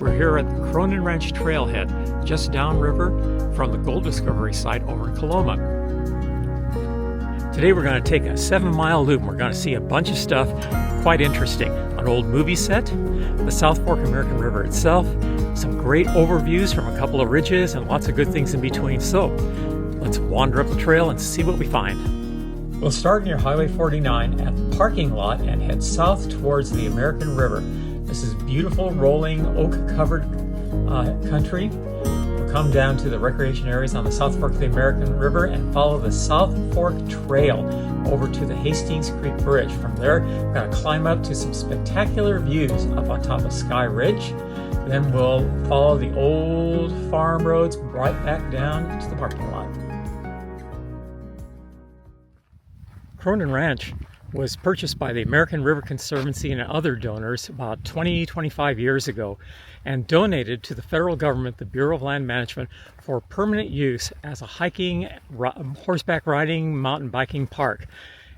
We're here at the Cronan Ranch Trailhead, just downriver from the gold discovery site over in Coloma. Today we're going to take a 7-mile loop. We're going to see a bunch of stuff quite interesting. An old movie set, the South Fork American River itself, some great overviews from a couple of ridges, and lots of good things in between. So let's wander up the trail and see what we find. We'll start near Highway 49 at the parking lot and head south towards the American River. This is beautiful, rolling, oak-covered country. We'll come down to the recreation areas on the South Fork of the American River and follow the South Fork Trail over to the Hastings Creek Bridge. From there, we're going to climb up to some spectacular views up on top of Sky Ridge. Then we'll follow the old farm roads right back down to the parking lot. Cronan Ranch was purchased by the American River Conservancy and other donors about 25 years ago and donated to the federal government, the Bureau of Land Management, for permanent use as a hiking, horseback riding, mountain biking park.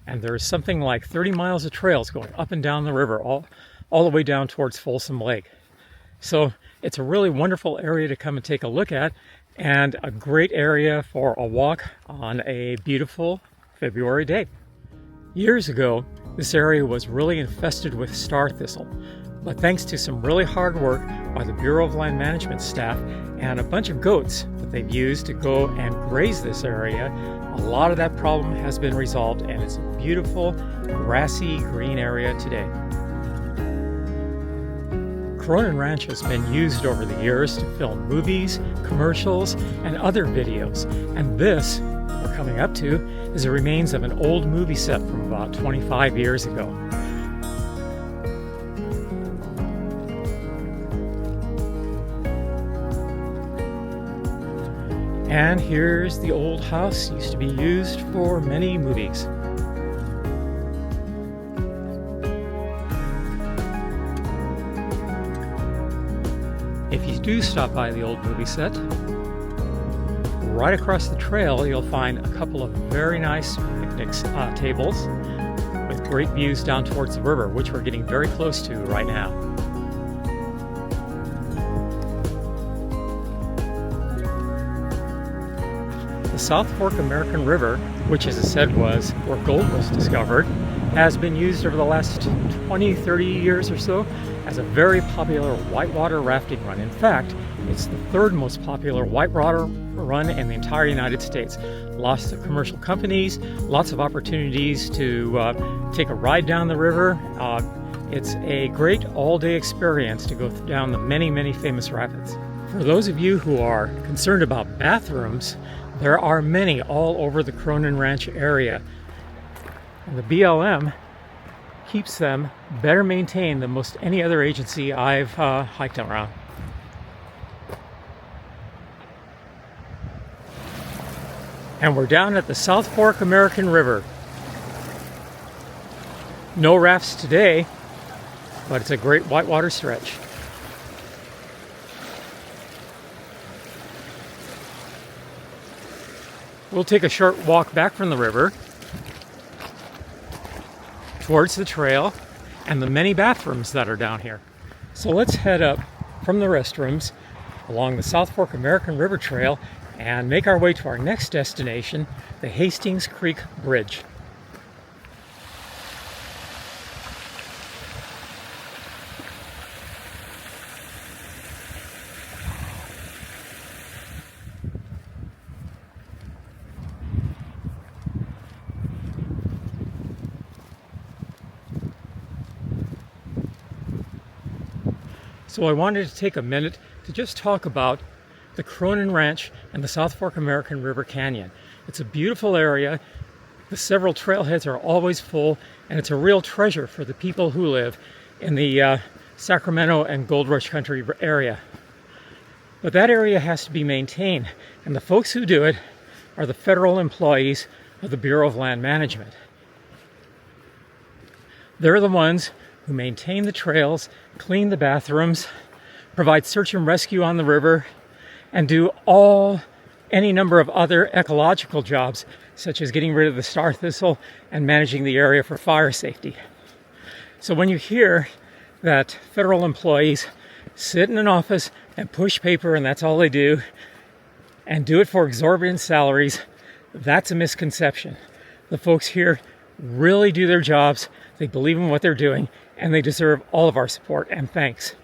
And there's something like 30 miles of trails going up and down the river, all the way down towards Folsom Lake. So it's a really wonderful area to come and take a look at, and a great area for a walk on a beautiful February day. Years ago, this area was really infested with star thistle, but thanks to some really hard work by the Bureau of Land Management staff and a bunch of goats that they've used to go and graze this area, a lot of that problem has been resolved, and it's a beautiful, grassy, green area today. Cronan Ranch has been used over the years to film movies, commercials, and other videos, and this we're coming up to is the remains of an old movie set from about 25 years ago. And here's the old house, used to be used for many movies. If you do stop by the old movie set, right across the trail you'll find a couple of very nice picnic tables with great views down towards the river, which we're getting very close to right now. The South Fork American River, which as I said was where gold was discovered, has been used over the last 20-30 years or so as a very popular whitewater rafting run. In fact, it's the third most popular whitewater run in the entire United States. Lots of commercial companies, lots of opportunities to take a ride down the river. It's a great all-day experience to go down the many famous rapids. For those of you who are concerned about bathrooms, there are many all over the Cronan Ranch area. And the BLM keeps them better maintained than most any other agency I've hiked around. And we're down at the South Fork American River. No rafts today, but it's a great whitewater stretch. We'll take a short walk back from the river towards the trail and the many bathrooms that are down here. So let's head up from the restrooms along the South Fork American River Trail and make our way to our next destination, the Hastings Creek Bridge. So I wanted to take a minute to just talk about the Cronan Ranch and the South Fork American River Canyon. It's a beautiful area. The several trailheads are always full, and it's a real treasure for the people who live in the Sacramento and Gold Rush Country area. But that area has to be maintained, and the folks who do it are the federal employees of the Bureau of Land Management. They're the ones who maintain the trails, clean the bathrooms, provide search and rescue on the river, and do any number of other ecological jobs, such as getting rid of the star thistle and managing the area for fire safety. So when you hear that federal employees sit in an office and push paper and that's all they do, and do it for exorbitant salaries, that's a misconception. The folks here really do their jobs, they believe in what they're doing, and they deserve all of our support and thanks.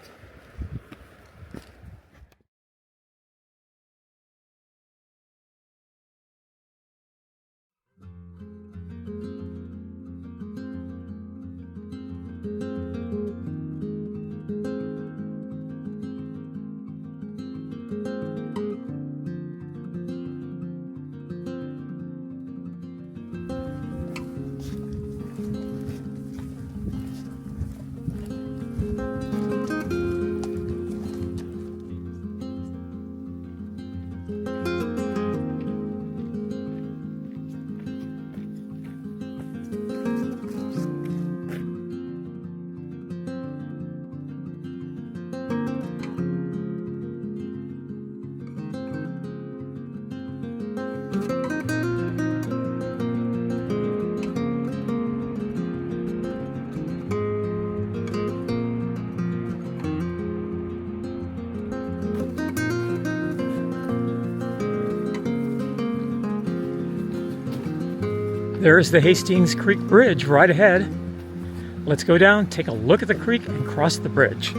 There's the Hastings Creek Bridge right ahead. Let's go down, take a look at the creek, and cross the bridge.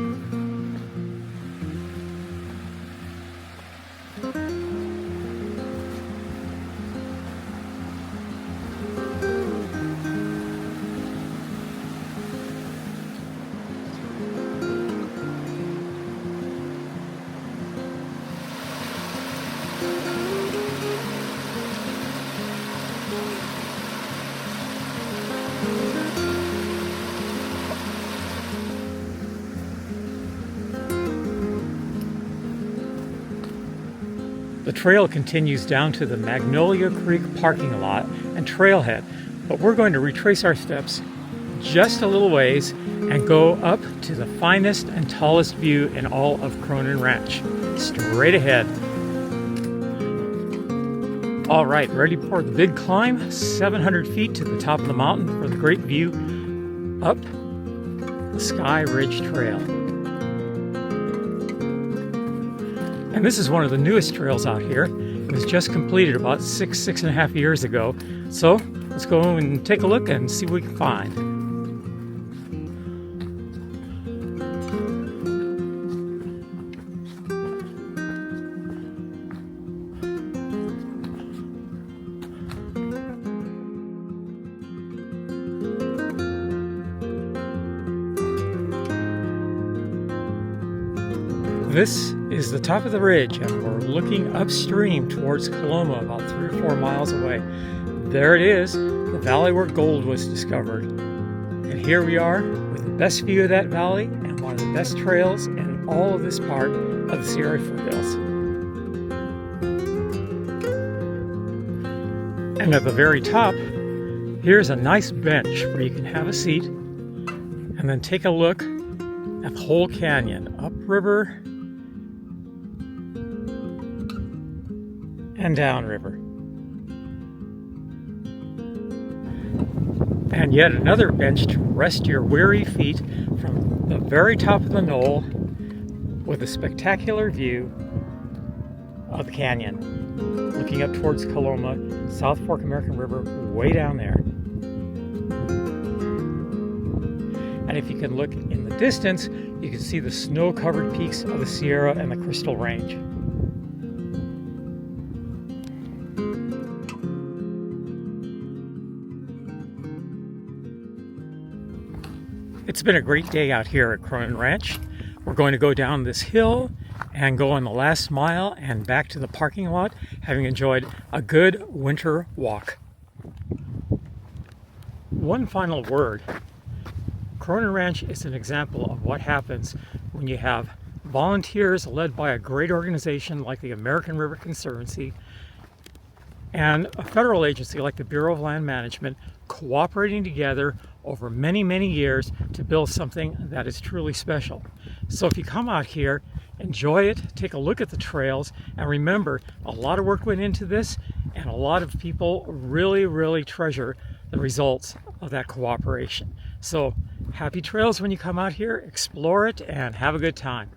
The trail continues down to the Magnolia Creek parking lot and trailhead, but we're going to retrace our steps just a little ways and go up to the finest and tallest view in all of Cronan Ranch, straight ahead. All right, ready for the big climb, 700 feet to the top of the mountain for the great view up the Sky Ridge Trail. And this is one of the newest trails out here. It was just completed about six and a half years ago. So let's go and take a look and see what we can find. This is the top of the ridge, and we're looking upstream towards Coloma, about 3 or 4 miles away. There it is, the valley where gold was discovered. And here we are with the best view of that valley and one of the best trails in all of this part of the Sierra foothills. And at the very top, here's a nice bench where you can have a seat and then take a look at the whole canyon, upriver and downriver. And yet another bench to rest your weary feet from the very top of the knoll with a spectacular view of the canyon, looking up towards Coloma, South Fork American River, way down there. And if you can look in the distance, you can see the snow-covered peaks of the Sierra and the Crystal Range. It's been a great day out here at Cronan Ranch. We're going to go down this hill and go on the last mile and back to the parking lot, having enjoyed a good winter walk. One final word. Cronan Ranch is an example of what happens when you have volunteers led by a great organization like the American River Conservancy and a federal agency like the Bureau of Land Management cooperating together over many, many years to build something that is truly special. So if you come out here, enjoy it, take a look at the trails, and remember, a lot of work went into this, and a lot of people really, really treasure the results of that cooperation. So happy trails when you come out here, explore it, and have a good time.